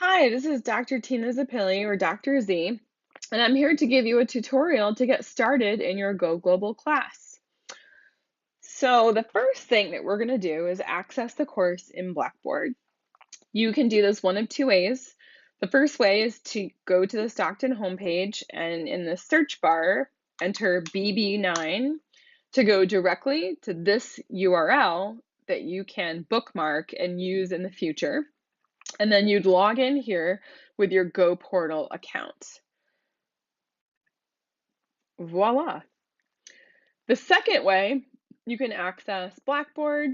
Hi, this is Dr. Tina Zappilli, or Dr. Z, and I'm here to give you a tutorial to get started in your Go Global class. So the first thing that we're going to do is access the course in Blackboard. You can do this one of two ways. The first way is to go to the Stockton homepage and in the search bar, enter BB9 to go directly to this URL that you can bookmark and use in the future. And then you'd log in here with your Go Portal account. Voila. The second way you can access Blackboard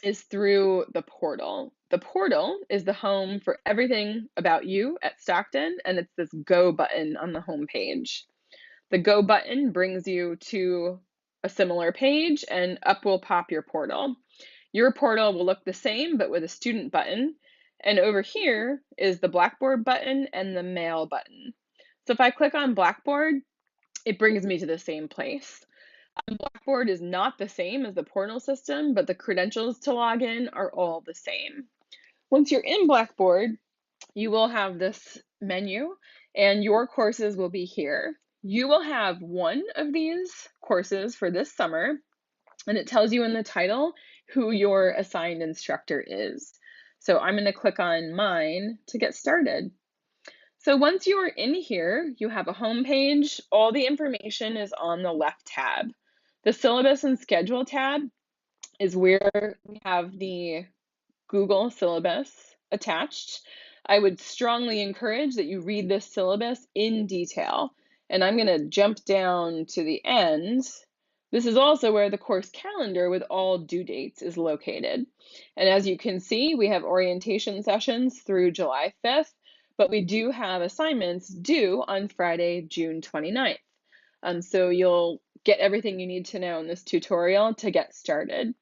is through the portal. The portal is the home for everything about you at Stockton, and it's this Go button on the home page. The Go button brings you to a similar page, and up will pop your portal. Your portal will look the same, but with a student button. And over here is the Blackboard button and the Mail button. So if I click on Blackboard, it brings me to the same place. Blackboard is not the same as the portal system, but the credentials to log in are all the same. Once you're in Blackboard, you will have this menu and your courses will be here. You will have one of these courses for this summer, and it tells you in the title who your assigned instructor is. So I'm going to click on mine to get started. So once you are in here, you have a home page. All the information is on the left tab. The syllabus and schedule tab is where we have the Google syllabus attached. I would strongly encourage that you read this syllabus in detail. And I'm going to jump down to the end. This is also where the course calendar with all due dates is located. And as you can see, we have orientation sessions through July 5th, but we do have assignments due on Friday, June 29th. So you'll get everything you need to know in this tutorial to get started.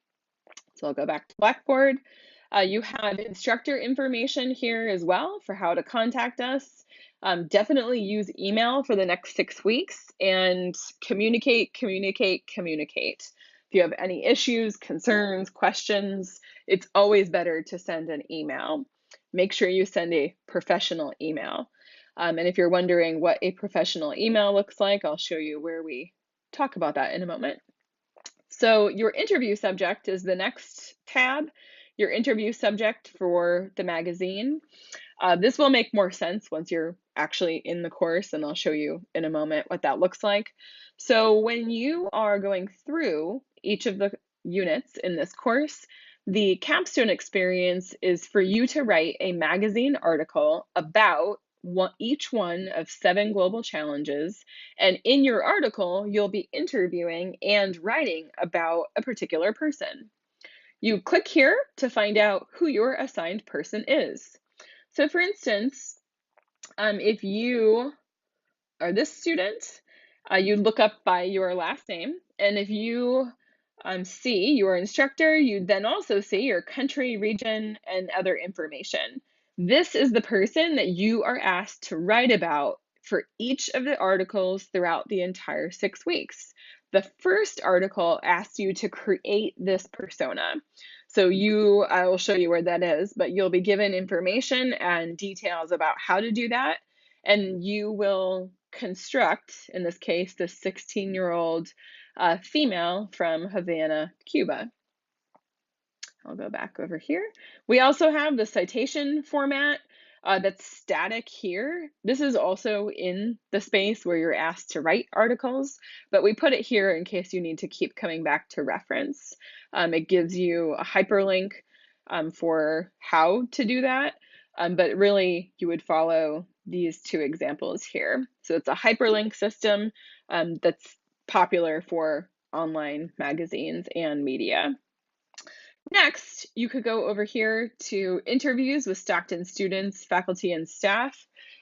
So I'll go back to Blackboard. You have instructor information here as well for how to contact us. Definitely use email for the next 6 weeks and communicate, communicate, communicate. If you have any issues, concerns, questions, it's always better to send an email. Make sure you send a professional email. And if you're wondering what a professional email looks like, I'll show you where we talk about that in a moment. So your interview subject is the next tab, your interview subject for the magazine. This will make more sense once you're actually in the course, and I'll show you in a moment what that looks like. So when you are going through each of the units in this course, the capstone experience is for you to write a magazine article about each one of 7 global challenges. And in your article, you'll be interviewing and writing about a particular person. You click here to find out who your assigned person is. So for instance, if you are this student, you look up by your last name. And if you see your instructor, you then also see your country, region, and other information. This is the person that you are asked to write about for each of the articles throughout the entire 6 weeks. The first article asks you to create this persona. So I will show you where that is, but you'll be given information and details about how to do that. And you will construct, in this case, the 16-year-old female from Havana, Cuba. I'll go back over here. We also have the citation format that's static here. This is also in the space where you're asked to write articles, but we put it here in case you need to keep coming back to reference. It gives you a hyperlink for how to do that, but really you would follow these 2 examples here. So it's a hyperlink system that's popular for online magazines and media. Next, you could go over here to interviews with Stockton students, faculty, and staff.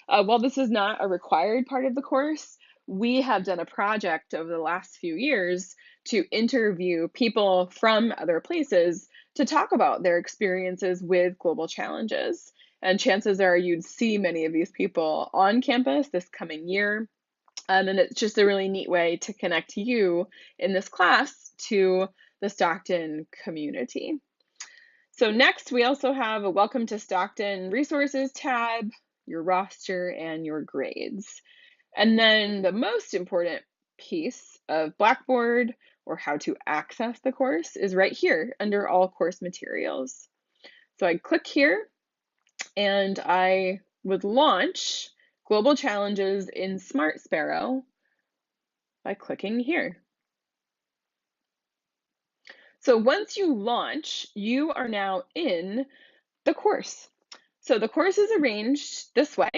While this is not a required part of the course, we have done a project over the last few years to interview people from other places to talk about their experiences with global challenges. And chances are you'd see many of these people on campus this coming year. And it's just a really neat way to connect you in this class to the Stockton community. So next, we also have a Welcome to Stockton Resources tab, your roster, and your grades. And then the most important piece of Blackboard, or how to access the course, is right here under All Course Materials. So I click here and I would launch Global Challenges in Smart Sparrow by clicking here. So once you launch, you are now in the course. So the course is arranged this way.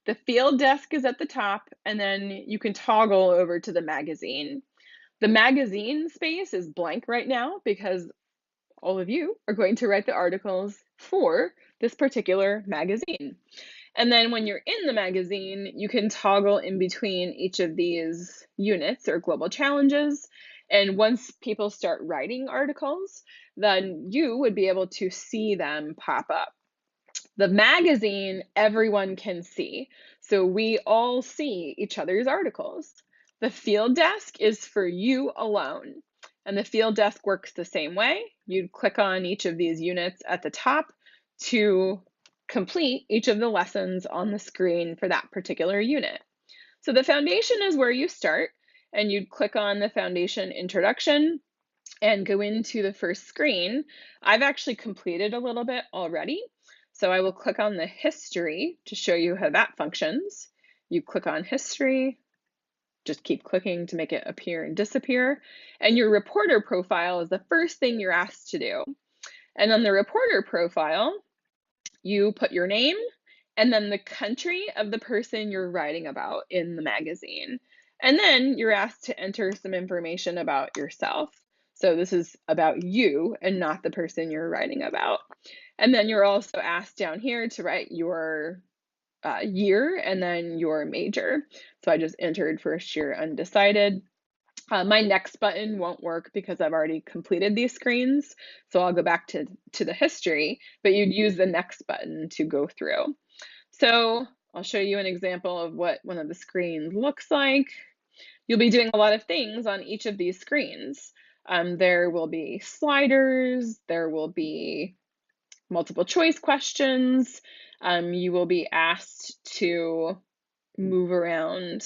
The field desk is at the top, and then you can toggle over to the magazine. The magazine space is blank right now because all of you are going to write the articles for this particular magazine. And then when you're in the magazine, you can toggle in between each of these units or global challenges. And once people start writing articles, then you would be able to see them pop up. The magazine, everyone can see. So we all see each other's articles. The field desk is for you alone. And the field desk works the same way. You'd click on each of these units at the top to complete each of the lessons on the screen for that particular unit. So the foundation is where you start, and you'd click on the foundation introduction and go into the first screen. I've actually completed a little bit already. So I will click on the history to show you how that functions. You click on history, just keep clicking to make it appear and disappear. And your reporter profile is the first thing you're asked to do. And on the reporter profile, you put your name and then the country of the person you're writing about in the magazine. And then you're asked to enter some information about yourself. So this is about you and not the person you're writing about. And then you're also asked down here to write your year and then your major. So I just entered first year undecided. My next button won't work because I've already completed these screens. So I'll go back to the history, but you'd use the next button to go through. So I'll show you an example of what one of the screens looks like. You'll be doing a lot of things on each of these screens. There will be sliders, there will be multiple choice questions. You will be asked to move around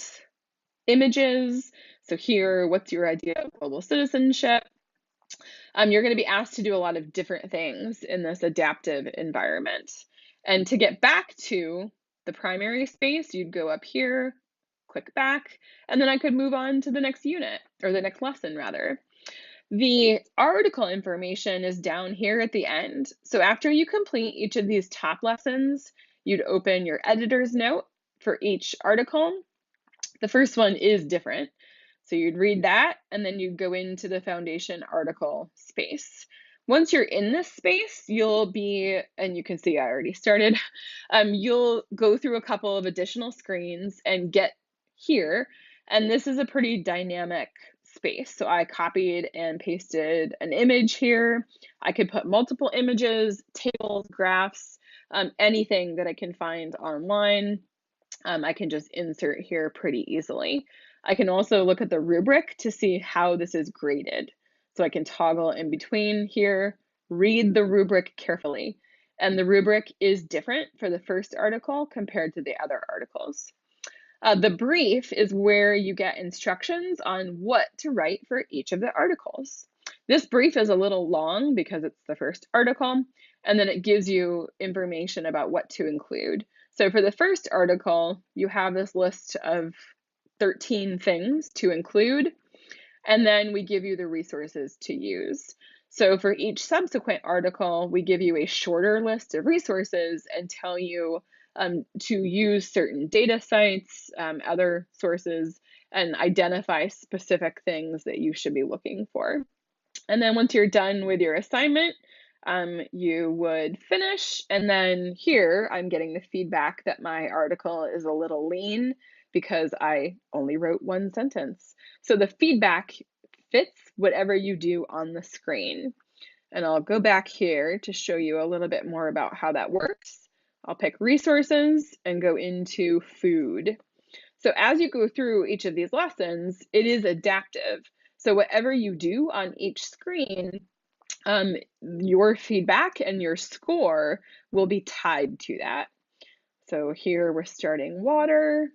images. So here, what's your idea of global citizenship? You're going to be asked to do a lot of different things in this adaptive environment. And to get back to the primary space, you'd go up here, click back, and then I could move on to the next unit, or the next lesson rather. The article information is down here at the end. So after you complete each of these top lessons, you'd open your editor's note for each article. The first one is different. So you'd read that, and then you'd go into the foundation article space. Once you're in this space, you'll be, and you can see I already started, you'll go through a couple of additional screens and get here. And this is a pretty dynamic space. So I copied and pasted an image here. I could put multiple images, tables, graphs, anything that I can find online. I can just insert here pretty easily. I can also look at the rubric to see how this is graded. So I can toggle in between here, read the rubric carefully. And the rubric is different for the first article compared to the other articles. The brief is where you get instructions on what to write for each of the articles. This brief is a little long because it's the first article, and then it gives you information about what to include. So for the first article, you have this list of 13 things to include, and then we give you the resources to use. So for each subsequent article, we give you a shorter list of resources and tell you to use certain data sites, other sources, and identify specific things that you should be looking for. And then once you're done with your assignment, you would finish. And then here I'm getting the feedback that my article is a little lean because I only wrote one sentence. So the feedback fits whatever you do on the screen. And I'll go back here to show you a little bit more about how that works. I'll pick resources and go into food. So as you go through each of these lessons, it is adaptive. So whatever you do on each screen, your feedback and your score will be tied to that. So here we're starting water.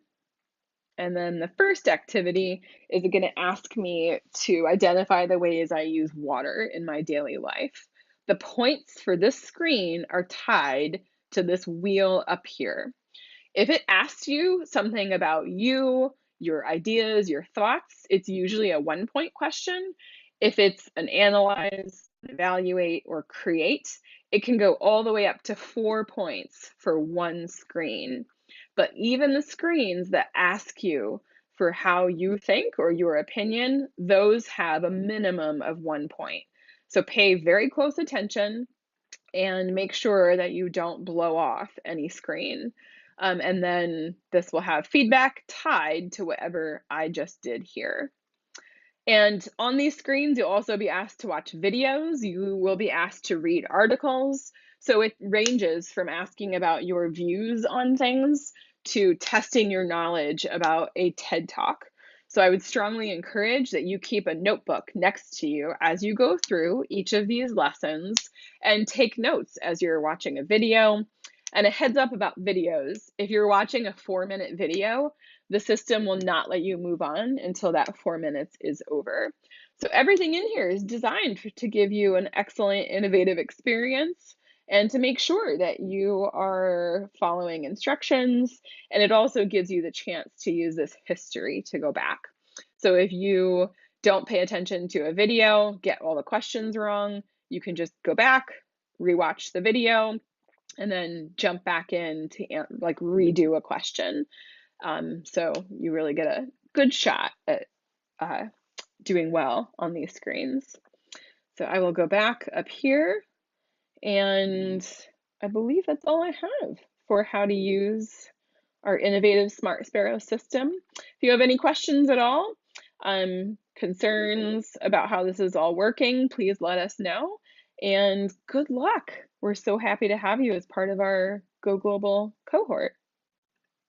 And then the first activity is going to ask me to identify the ways I use water in my daily life. The points for this screen are tied to this wheel up here. If it asks you something about you, your ideas, your thoughts, it's usually a 1 point question. If it's an analyze, evaluate, or create, it can go all the way up to 4 points for one screen. But even the screens that ask you for how you think or your opinion, those have a minimum of 1 point. So pay very close attention and make sure that you don't blow off any screen. And then this will have feedback tied to whatever I just did here. And on these screens, you'll also be asked to watch videos. You will be asked to read articles. So it ranges from asking about your views on things to testing your knowledge about a TED Talk. So I would strongly encourage that you keep a notebook next to you as you go through each of these lessons and take notes as you're watching a video. And a heads up about videos, if you're watching a 4-minute video, the system will not let you move on until that 4 minutes is over. So everything in here is designed to give you an excellent, innovative experience and to make sure that you are following instructions. And it also gives you the chance to use this history to go back. So if you don't pay attention to a video, get all the questions wrong, you can just go back, rewatch the video, and then jump back in to like redo a question. So you really get a good shot at doing well on these screens. So I will go back up here, and I believe that's all I have for how to use our innovative Smart Sparrow system. If you have any questions at all, concerns about how this is all working, please let us know. And good luck. We're so happy to have you as part of our Go Global cohort.